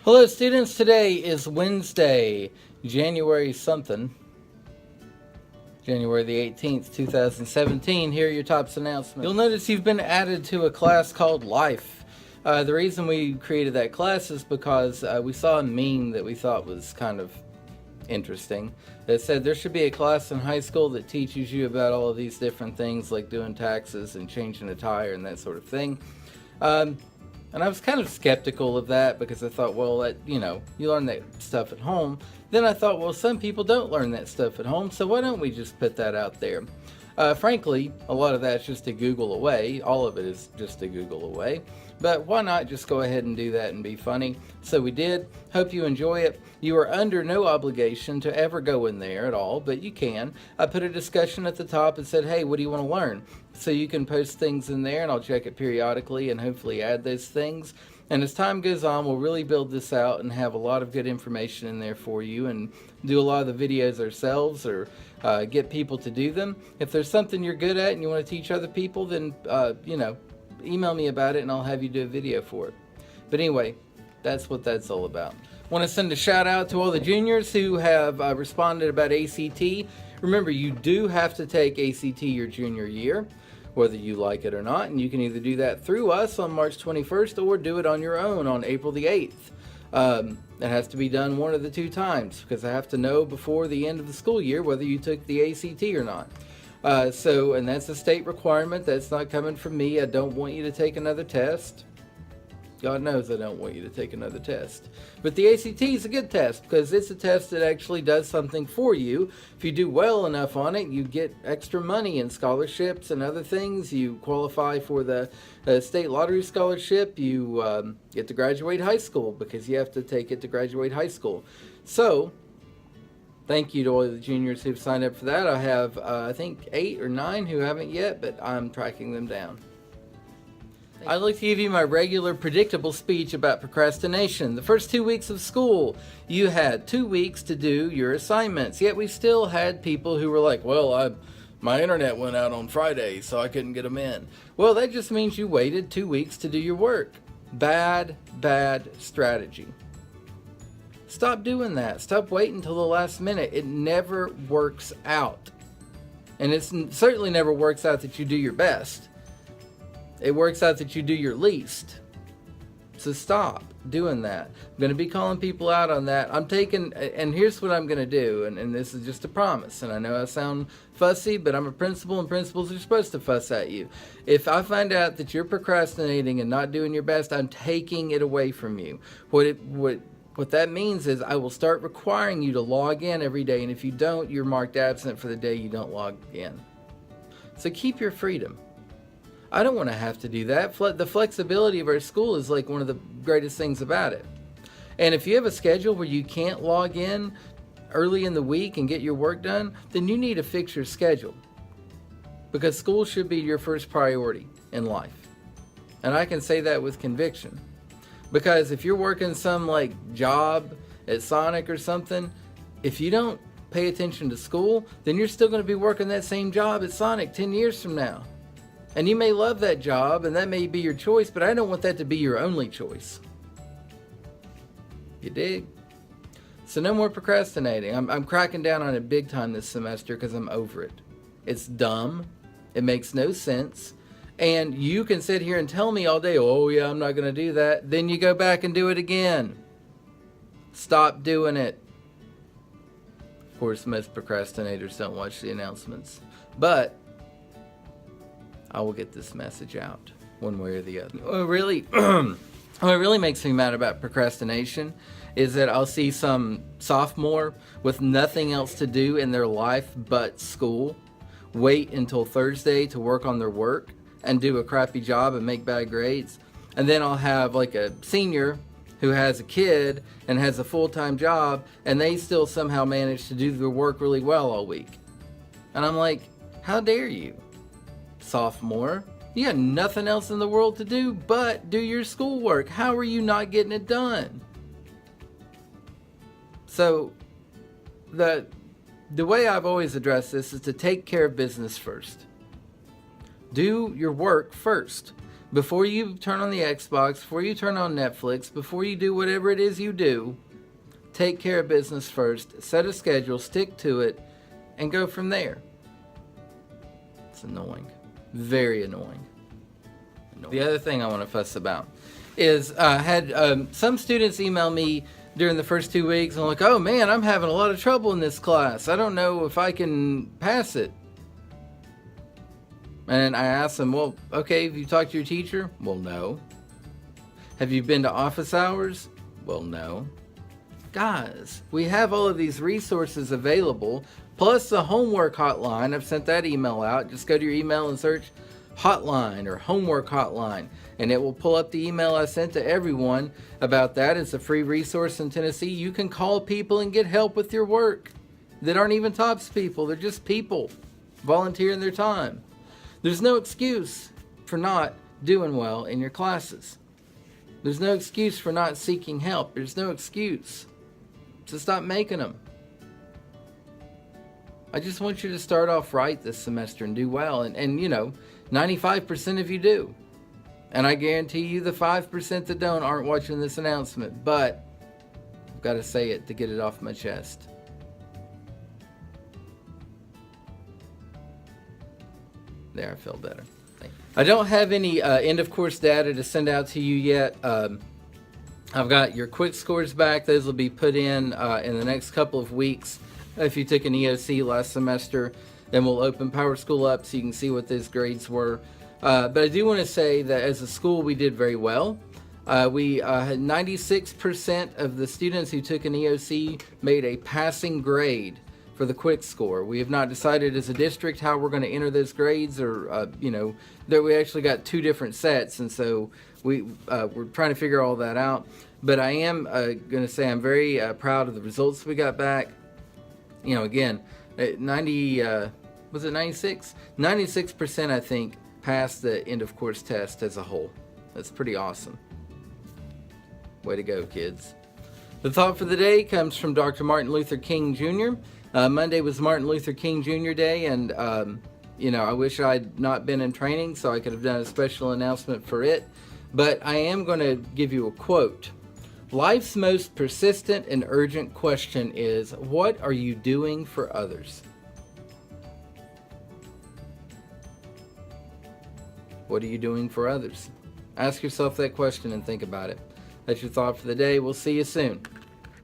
Hello, students. Today is Wednesday, January something. January the 18th, 2017. Here are your TOPS announcements. You'll notice you've been added to a class called Life. The reason we created that class is because we saw a meme that we thought was kind of interesting that said there should be a class in high school that teaches you about all of these different things like doing taxes and changing a tire and that sort of thing. And I was kind of skeptical of that because I thought, well, you learn that stuff at home. Then I thought, well, some people don't learn that stuff at home, so why don't we just put that out there? Frankly, a lot of that's just a Google away. All of it is just a Google away. But why not just go ahead and do that and be funny? So we did. Hope you enjoy it. You are under no obligation to ever go in there at all, but you can. I put a discussion at the top and said, hey, what do you want to learn? So you can post things in there and I'll check it periodically and hopefully add those things. And as time goes on, we'll really build this out and have a lot of good information in there for you and do a lot of the videos ourselves or get people to do them. If there's something you're good at and you want to teach other people, then, email me about it and I'll have you do a video for it. But anyway, that's what that's all about. Want to send a shout out to all the juniors who have responded about ACT. Remember, you do have to take ACT your junior year, whether you like it or not, and you can either do that through us on March 21st or do it on your own on April the 8th. It has to be done one of the two times because I have to know before the end of the school year whether you took the ACT or not. And that's a state requirement. That's not coming from me. I don't want you to take another test. God knows I don't want you to take another test. But the ACT is a good test because it's a test that actually does something for you. If you do well enough on it, you get extra money and scholarships and other things. You qualify for the state lottery scholarship. You get to graduate high school because you have to take it to graduate high school. So, thank you to all the juniors who've signed up for that. I have, I think, 8 or 9 who haven't yet, but I'm tracking them down. I'd like to give you my regular predictable speech about procrastination. The first 2 weeks of school, you had 2 weeks to do your assignments, yet we still had people who were like, well, my internet went out on Friday, so I couldn't get them in. Well, that just means you waited 2 weeks to do your work. Bad strategy. Stop doing that. Stop waiting until the last minute. It never works out. And it certainly never works out that you do your best. It works out that you do your least. So stop doing that. I'm going to be calling people out on that. And here's what I'm going to do, and this is just a promise. And I know I sound fussy, but I'm a principal, and principals are supposed to fuss at you. If I find out that you're procrastinating and not doing your best, I'm taking it away from you. What that means is I will start requiring you to log in every day, and if you don't, you're marked absent for the day you don't log in. So keep your freedom. I don't want to have to do that. The flexibility of our school is like one of the greatest things about it. And if you have a schedule where you can't log in early in the week and get your work done, then you need to fix your schedule. Because school should be your first priority in life. And I can say that with conviction. Because if you're working some job at Sonic or something, if you don't pay attention to school, then you're still going to be working that same job at Sonic 10 years from now. And you may love that job, and that may be your choice, but I don't want that to be your only choice. You dig? So no more procrastinating. I'm cracking down on it big time this semester because I'm over it. It's dumb. It makes no sense. And you can sit here and tell me all day, oh yeah, I'm not going to do that. Then you go back and do it again. Stop doing it. Of course, most procrastinators don't watch the announcements. But I will get this message out one way or the other. What really makes me mad about procrastination is that I'll see some sophomore with nothing else to do in their life but school wait until Thursday to work on their work and do a crappy job and make bad grades. And then I'll have a senior who has a kid and has a full-time job, and they still somehow manage to do their work really well all week. And I'm like, how dare you? Sophomore, you got nothing else in the world to do but do your schoolwork. How are you not getting it done? So the way I've always addressed this is to take care of business first. Do your work first. Before you turn on the Xbox, before you turn on Netflix, before you do whatever it is you do, take care of business first, set a schedule, stick to it, and go from there. It's annoying. Very annoying. The other thing I want to fuss about is I had some students email me during the first 2 weeks and like, oh man, I'm having a lot of trouble in this class. I don't know if I can pass it. And I asked them, well, okay, have you talked to your teacher? Well, no. Have you been to office hours? Well, no. Guys, we have all of these resources available, plus the homework hotline. I've sent that email out. Just go to your email and search hotline or homework hotline, and it will pull up the email I sent to everyone about that. It's a free resource in Tennessee. You can call people and get help with your work that aren't even TOPS people. They're just people volunteering their time. There's no excuse for not doing well in your classes. There's no excuse for not seeking help. There's no excuse. So stop making them. I just want you to start off right this semester and do well. And you know, 95% of you do. And I guarantee you the 5% that don't aren't watching this announcement. But I've got to say it to get it off my chest. There, I feel better. Thank you. I don't have any end of course data to send out to you yet. I've got your quick scores back. Those will be put in the next couple of weeks. If you took an EOC last semester, then we'll open PowerSchool up so you can see what those grades were. But I do want to say that as a school, we did very well. We had 96% of the students who took an EOC made a passing grade for the quick score. We have not decided as a district how we're going to enter those grades, or that we actually got 2 different sets, and so we're trying to figure all that out. But I am going to say I'm very proud of the results we got back. You know, again, 90 was it 96? 96% I think passed the end of course test as a whole. That's pretty awesome. Way to go, kids. The thought for the day comes from Dr. Martin Luther King Jr. Monday was Martin Luther King Jr. Day, and I wish I'd not been in training so I could have done a special announcement for it. But I am going to give you a quote. Life's most persistent and urgent question is, what are you doing for others? What are you doing for others? Ask yourself that question and think about it. That's your thought for the day. We'll see you soon.